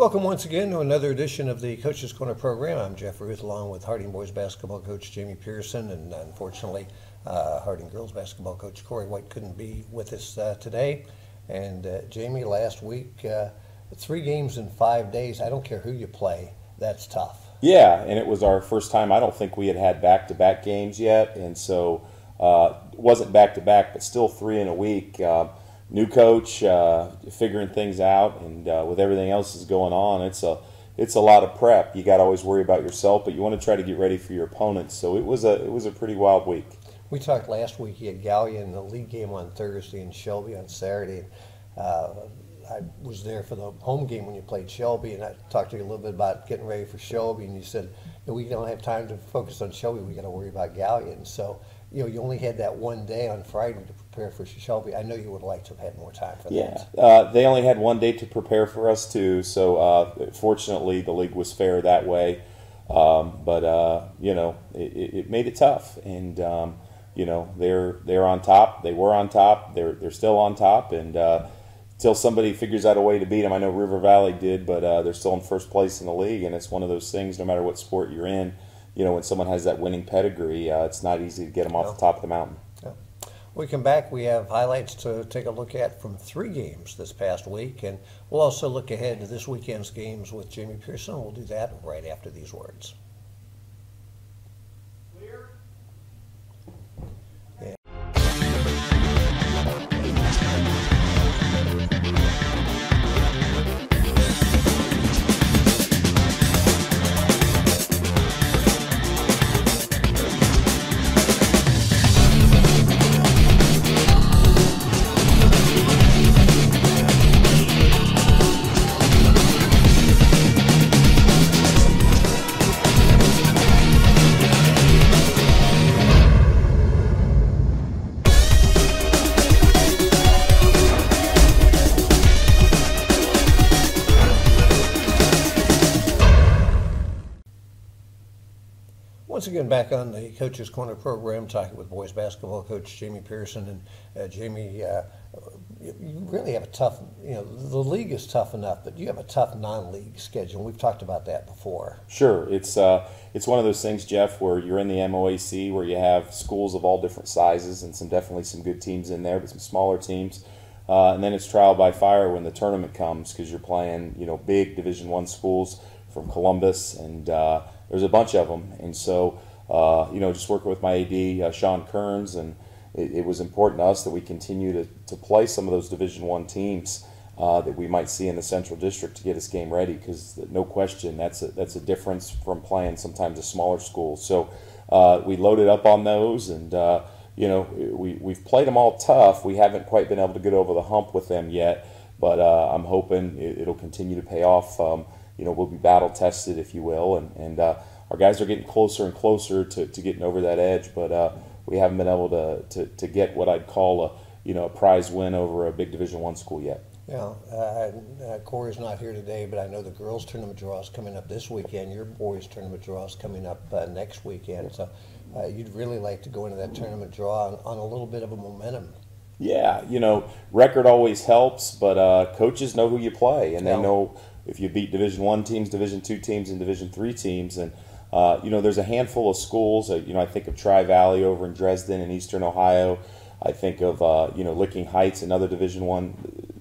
Welcome once again to another edition of the Coach's Corner program. I'm Jeff Ruth, along with Harding boys basketball coach Jamie Pearson, and unfortunately, Harding girls basketball coach Corey White couldn't be with us today. And Jamie, last week, 3 games in 5 days. I don't care who you play, that's tough. Yeah, and it was our first time. I don't think we had back-to-back games yet, and so it wasn't back-to-back, but still 3 in a week. New coach, figuring things out, and with everything else that's going on, it's a lot of prep. You got to always worry about yourself, but you want to try to get ready for your opponents. So it was a pretty wild week. We talked last week. You had Gallia in the league game on Thursday and Shelby on Saturday. I was there for the home game when you played Shelby, and I talked to you a little bit about getting ready for Shelby, and you said, we don't have time to focus on Shelby. We got to worry about Gallia, and so you only had that one day on Friday to prepare for Shelby. I know you would like to have had more time for that. Yeah, they only had one day to prepare for us too. So fortunately, the league was fair that way. But it made it tough, and they're on top. They were on top. They're still on top, and until somebody figures out a way to beat them. I know River Valley did, but they're still in first place in the league, and it's one of those things. No matter what sport you're in, when someone has that winning pedigree, it's not easy to get them off the top of the mountain. Yeah. When we come back, we have highlights to take a look at from 3 games this past week, and we'll also look ahead to this weekend's games with Jamie Pearson. We'll do that right after these words. Once again, back on the Coach's Corner program, talking with boys basketball coach Jamie Pearson. And Jamie, you really have a tough, the league is tough enough, but you have a tough non-league schedule. We've talked about that before. Sure. It's one of those things, Jeff, where you're in the MOAC, where you have schools of all different sizes, and definitely some good teams in there, but some smaller teams. And then it's trial by fire when the tournament comes, because you're playing, big Division I schools from Columbus, and there's a bunch of them. And so, just working with my AD, Sean Kearns, and it was important to us that we continue to play some of those Division I teams that we might see in the Central District to get us game ready, because no question that's a difference from playing sometimes a smaller school. So we loaded up on those, and we've played them all tough. We haven't quite been able to get over the hump with them yet, but I'm hoping it'll continue to pay off. We'll be battle tested, if you will, and our guys are getting closer and closer to getting over that edge, but we haven't been able to get what I'd call a prize win over a big Division I school yet. Yeah, Corey's not here today, but I know the girls' tournament draw is coming up this weekend. Your boys' tournament draw is coming up next weekend. So you'd really like to go into that tournament draw on a little bit of a momentum. Yeah, record always helps, but coaches know who you play, and they know if you beat Division I teams, Division II teams, and Division III teams. And there's a handful of schools. I think of Tri-Valley over in Dresden in Eastern Ohio. I think of Licking Heights, another Division I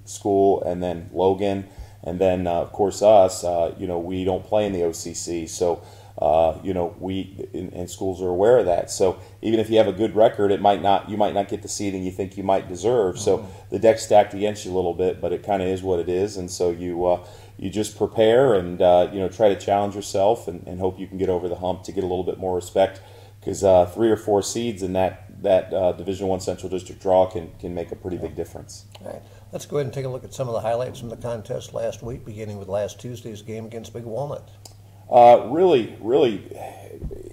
school, and then Logan, and then of course us. We don't play in the OCC, so and schools are aware of that. So even if you have a good record, you might not get the seeding you think you might deserve. So the deck's stacked against you a little bit, but it kind of is what it is. And so you just prepare and try to challenge yourself and hope you can get over the hump to get a little bit more respect, because 3 or 4 seeds in that Division I Central District draw can make a pretty big difference. All right. Let's go ahead and take a look at some of the highlights from the contest last week, beginning with last Tuesday's game against Big Walnut. Really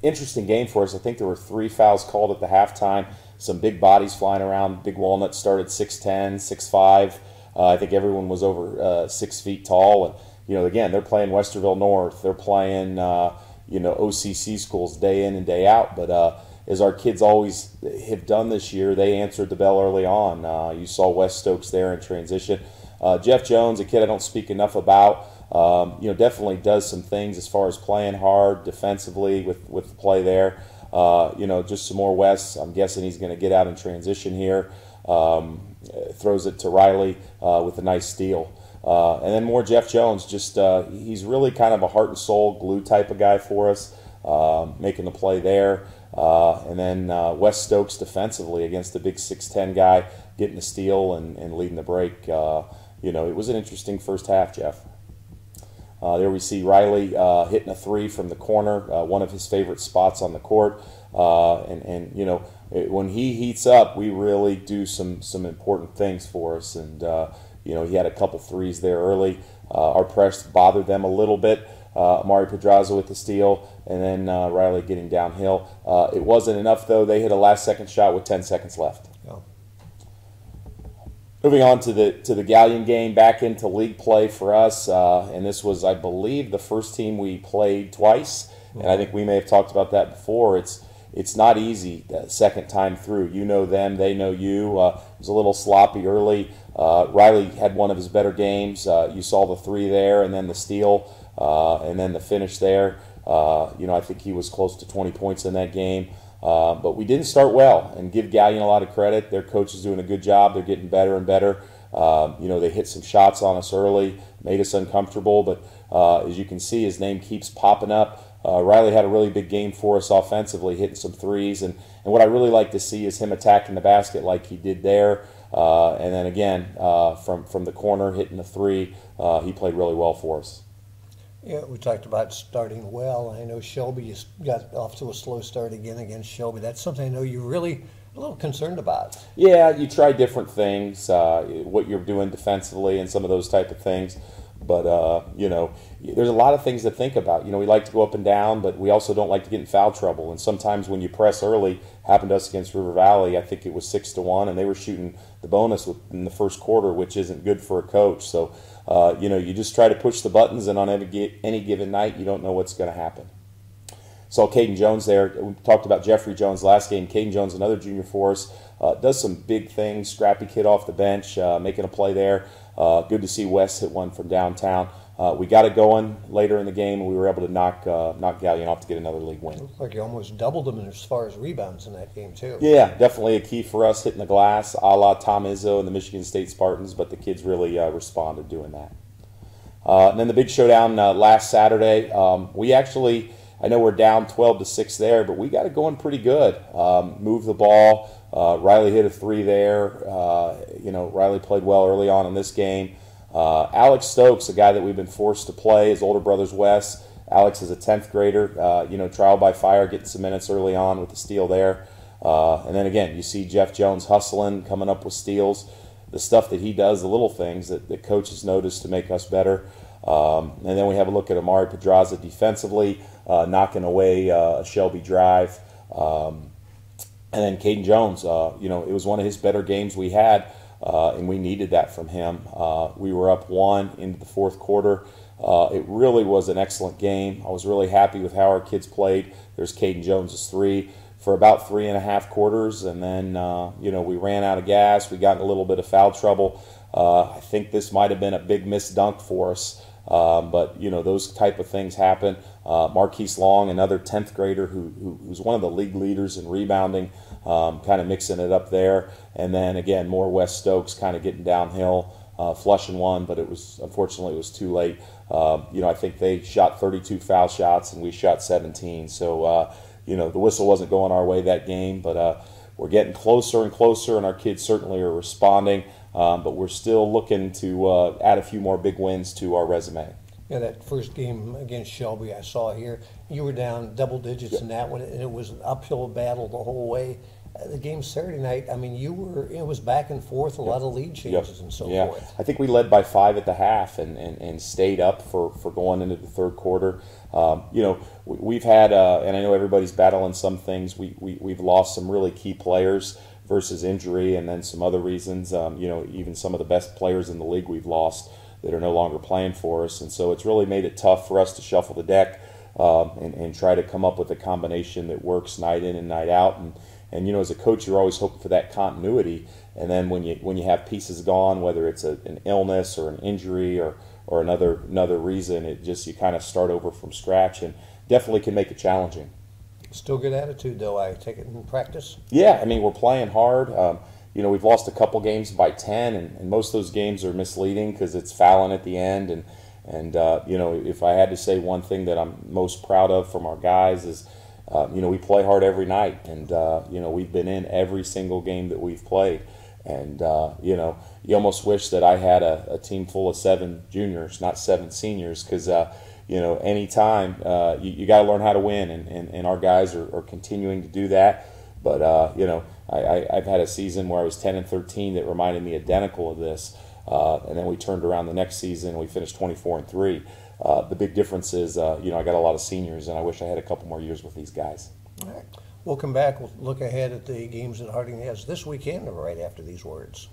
interesting game for us. I think there were 3 fouls called at the halftime. Some big bodies flying around. Big Walnut started 6'10", 6'5". I think everyone was over 6 feet tall. And again, they're playing Westerville North. They're playing OCC schools day in and day out. But as our kids always have done this year, they answered the bell early on. You saw Wes Stokes there in transition. Jeff Jones, a kid I don't speak enough about. Definitely does some things as far as playing hard defensively with the play there. Just some more Wes. I'm guessing he's going to get out in transition here. Throws it to Riley with a nice steal. And then more Jeff Jones. He's really kind of a heart and soul glue type of guy for us, making the play there. And then Wes Stokes defensively against the big 6'10" guy, getting the steal and leading the break. It was an interesting first half, Jeff. There we see Riley hitting a three from the corner, one of his favorite spots on the court. When he heats up, we really do some important things for us. And he had a couple threes there early. Our press bothered them a little bit. Marion Pedraza with the steal, and then Riley getting downhill. It wasn't enough, though. They hit a last-second shot with 10 seconds left. Yeah. Moving on to the Galleon game, back into league play for us, and this was, I believe, the first team we played twice, and I think we may have talked about that before. It's not easy the second time through. You know them, they know you. It was a little sloppy early. Riley had one of his better games. You saw the three there, and then the steal, and then the finish there. I think he was close to 20 points in that game. But we didn't start well, and give Galleon a lot of credit. Their coach is doing a good job. They're getting better and better. They hit some shots on us early, made us uncomfortable, but as you can see, his name keeps popping up. Riley had a really big game for us offensively, hitting some threes, and what I really like to see is him attacking the basket like he did there, and then again, from the corner, hitting a three. He played really well for us. Yeah, we talked about starting well. I know Shelby got off to a slow start again against Shelby. That's something I know you're really a little concerned about. Yeah, you try different things, what you're doing defensively and some of those type of things. But, there's a lot of things to think about. We like to go up and down, but we also don't like to get in foul trouble. And sometimes when you press early, happened to us against River Valley, I think it was 6-1, and they were shooting the bonus in the first quarter, which isn't good for a coach. So, you just try to push the buttons, and on any given night, you don't know what's going to happen. Saw Caden Jones there. We talked about Jeffrey Jones last game. Caden Jones, another junior for us, does some big things. Scrappy kid off the bench, making a play there. Good to see Wes hit one from downtown. We got it going later in the game, and we were able to knock Galleon off to get another league win. Looked like you almost doubled them as far as rebounds in that game, too. Yeah, definitely a key for us, hitting the glass, a la Tom Izzo and the Michigan State Spartans, but the kids really responded doing that. And then the big showdown last Saturday. We actually, I know we're down 12-6 there, but we got it going pretty good. Moved the ball. Riley hit a three there. Riley played well early on in this game. Alex Stokes, a guy that we've been forced to play, his older brother's Wes. Alex is a 10th grader, trial by fire, getting some minutes early on with the steal there. And then again, you see Jeff Jones hustling, coming up with steals. The stuff that he does, the little things that coaches notice to make us better. And then we have a look at Marion Pedraza defensively, knocking away a Shelby drive. And then Caden Jones, it was one of his better games we had, and we needed that from him. We were up 1 into the fourth quarter. It really was an excellent game. I was really happy with how our kids played. There's Caden Jones' three for about 3.5 quarters, and then we ran out of gas. We got in a little bit of foul trouble. I think this might have been a big missed dunk for us, but those type of things happen. Marquise Long, another 10th grader who's one of the league leaders in rebounding, kind of mixing it up there, and then again more Wes Stokes kind of getting downhill, flushing one, but unfortunately it was too late. I think they shot 32 foul shots and we shot 17, so the whistle wasn't going our way that game, but we're getting closer and closer, and our kids certainly are responding, but we're still looking to add a few more big wins to our resume. Yeah, that first game against Shelby I saw here, you were down double digits Yep. in that one, and it was an uphill battle the whole way. The game Saturday night, it was back and forth, a lot of lead changes and so forth. I think we led by 5 at the half and stayed up for going into the third quarter. We've had, and I know everybody's battling some things, we've lost some really key players versus injury and then some other reasons. Even some of the best players in the league we've lost that are no longer playing for us. And so it's really made it tough for us to shuffle the deck and try to come up with a combination that works night in and night out. And as a coach, you're always hoping for that continuity. And then when you have pieces gone, whether it's an illness or an injury or or another reason. It just, you kind of start over from scratch, and definitely can make it challenging. Still good attitude, though, I take it in practice? Yeah, I mean, we're playing hard. We've lost a couple games by 10, and most of those games are misleading because it's fouling at the end. And if I had to say one thing that I'm most proud of from our guys is, we play hard every night. And, we've been in every single game that we've played. And, you almost wish that I had a team full of 7 juniors, not 7 seniors, because, anytime you got to learn how to win. And our guys are continuing to do that. But, I've had a season where I was 10-13 that reminded me identical of this. And then we turned around the next season and we finished 24-3. The big difference is, I got a lot of seniors, and I wish I had a couple more years with these guys. All right. We'll come back. We'll look ahead at the games that Harding has this weekend right after these words.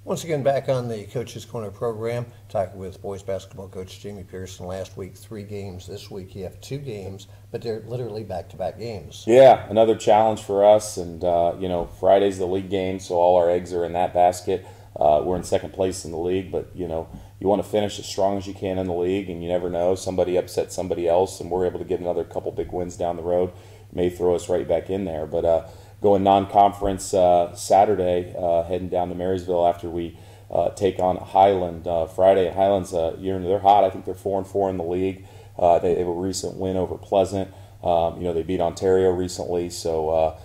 Once again, back on the Coach's Corner program, talking with boys basketball coach Jamie Pearson. Last week, 3 games. This week, you have 2 games, but they're literally back-to-back games. Yeah, another challenge for us. And, Friday's the league game, so all our eggs are in that basket. We're in second place in the league, but, you want to finish as strong as you can in the league, and you never know. Somebody upsets somebody else, and we're able to get another couple big wins down the road. It may throw us right back in there. But going non-conference Saturday, heading down to Marysville after we take on Highland Friday. Highland's they're hot. I think they're 4-4 in the league. They have a recent win over Pleasant. They beat Ontario recently, so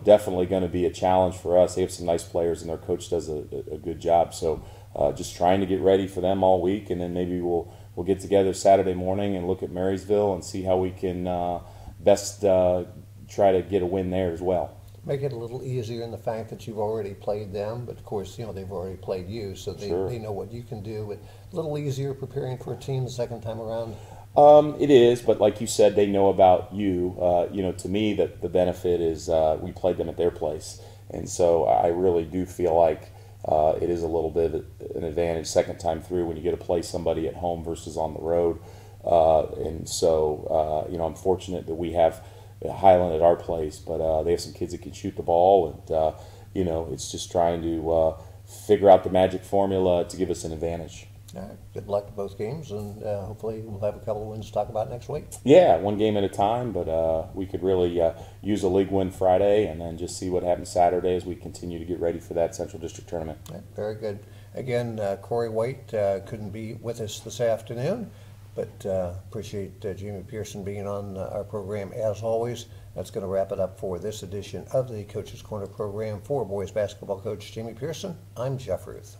definitely going to be a challenge for us. They have some nice players, and their coach does a good job. So just trying to get ready for them all week, and then maybe we'll get together Saturday morning and look at Marysville and see how we can best try to get a win there as well. Make it a little easier in the fact that you've already played them, but of course, they've already played you, so they know what you can do. But a little easier preparing for a team the second time around. It is, but like you said, they know about you. To me, that the benefit is we played them at their place, and so I really do feel like it is a little bit of an advantage second time through when you get to play somebody at home versus on the road. And so, I'm fortunate that we have Highland at our place, but they have some kids that can shoot the ball, and it's just trying to figure out the magic formula to give us an advantage. All right. Good luck to both games, and hopefully we'll have a couple of wins to talk about next week. Yeah, one game at a time, but we could really use a league win Friday and then just see what happens Saturday as we continue to get ready for that Central District tournament. Right, very good. Again, Corey White couldn't be with us this afternoon, but appreciate Jamie Pearson being on our program as always. That's going to wrap it up for this edition of the Coach's Corner program. For boys basketball coach Jamie Pearson, I'm Jeff Ruth.